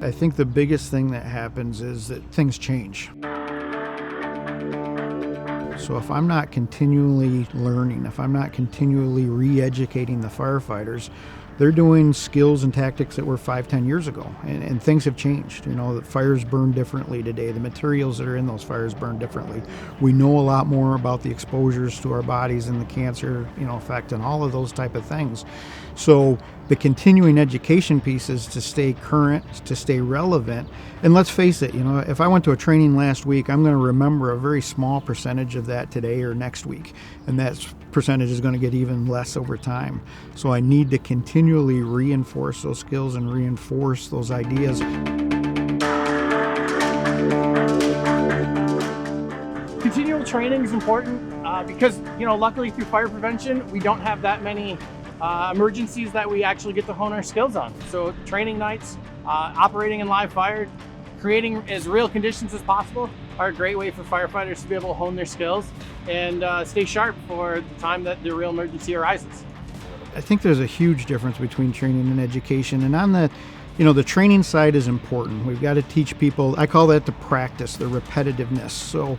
I think the biggest thing that happens is that things change. So if I'm not continually learning, if I'm not continually re-educating the firefighters, they're doing skills and tactics that were 5-10 years ago, and things have changed. You know, the fires burn differently today. The materials that are in those fires burn differently. We know a lot more about the exposures to our bodies and the cancer, effect and all of those type of things. So the continuing education piece is to stay current, to stay relevant. And let's face it, if I went to a training last week, I'm going to remember a very small percentage of that today or next week. And that percentage is going to get even less over time. So I need to continually reinforce those skills and reinforce those ideas. Continual training is important because, luckily through fire prevention, we don't have that many emergencies that we actually get to hone our skills on. So training nights, operating in live fire, creating as real conditions as possible are a great way for firefighters to be able to hone their skills and stay sharp for the time that the real emergency arises. I think there's a huge difference between training and education, and on the training side is important. We've got to teach people, I call that the practice, the repetitiveness. So,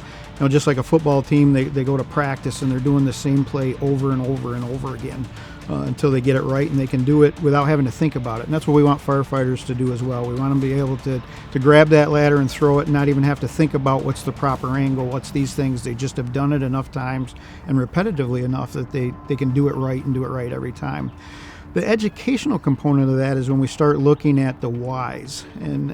just like a football team, they go to practice and they're doing the same play over and over and over again until they get it right and they can do it without having to think about it. And that's what we want firefighters to do as well. We want them to be able to grab that ladder and throw it and not even have to think about what's the proper angle, what's these things. They just have done it enough times and repetitively enough that they can do it right and do it right every time. The educational component of that is when we start looking at the whys. And,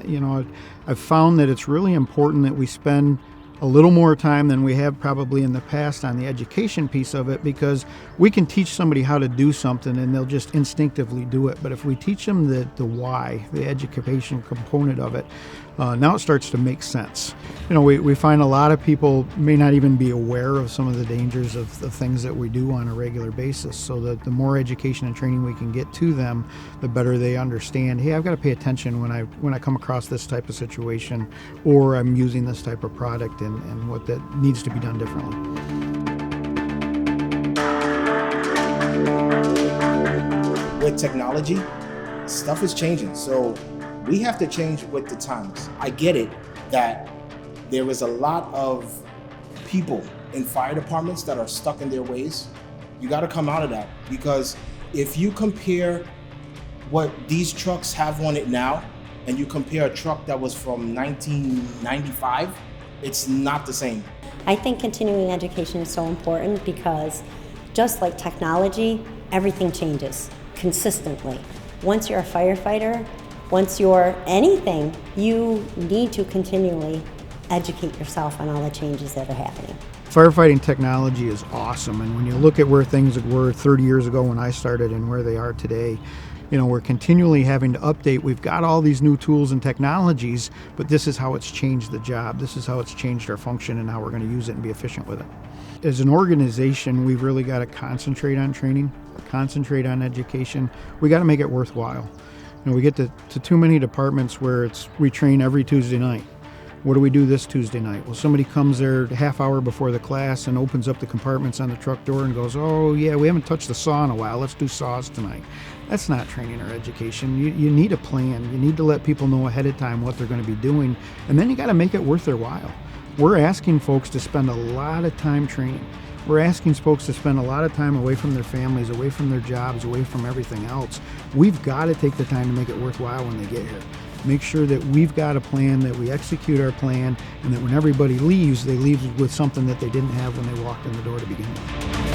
I've found that it's really important that we spend a little more time than we have probably in the past on the education piece of it, because we can teach somebody how to do something and they'll just instinctively do it. But if we teach them the why, the education component of it, now it starts to make sense. We find a lot of people may not even be aware of some of the dangers of the things that we do on a regular basis. So that the more education and training we can get to them, the better they understand, hey, I've got to pay attention when I come across this type of situation, or I'm using this type of product, and what that needs to be done differently. With technology, stuff is changing. So we have to change with the times. I get it that there is a lot of people in fire departments that are stuck in their ways. You got to come out of that, because if you compare what these trucks have on it now and you compare a truck that was from 1995, it's not the same. I think continuing education is so important because just like technology, everything changes consistently. Once you're a firefighter, once you're anything, you need to continually educate yourself on all the changes that are happening. Firefighting technology is awesome, and when you look at where things were 30 years ago when I started and where they are today, we're continually having to update. We've got all these new tools and technologies, but this is how it's changed the job. This is how it's changed our function and how we're going to use it and be efficient with it. As an organization, we've really got to concentrate on training, concentrate on education. We got to make it worthwhile. We get to too many departments where we train every Tuesday night. What do we do this Tuesday night? Well, somebody comes there a half hour before the class and opens up the compartments on the truck door and goes, oh yeah, we haven't touched the saw in a while, let's do saws tonight. That's not training or education. You need a plan. You need to let people know ahead of time what they're going to be doing, and then you got to make it worth their while. We're asking folks to spend a lot of time training. We're asking folks to spend a lot of time away from their families, away from their jobs, away from everything else. We've got to take the time to make it worthwhile when they get here. Make sure that we've got a plan, that we execute our plan, and that when everybody leaves, they leave with something that they didn't have when they walked in the door to begin with.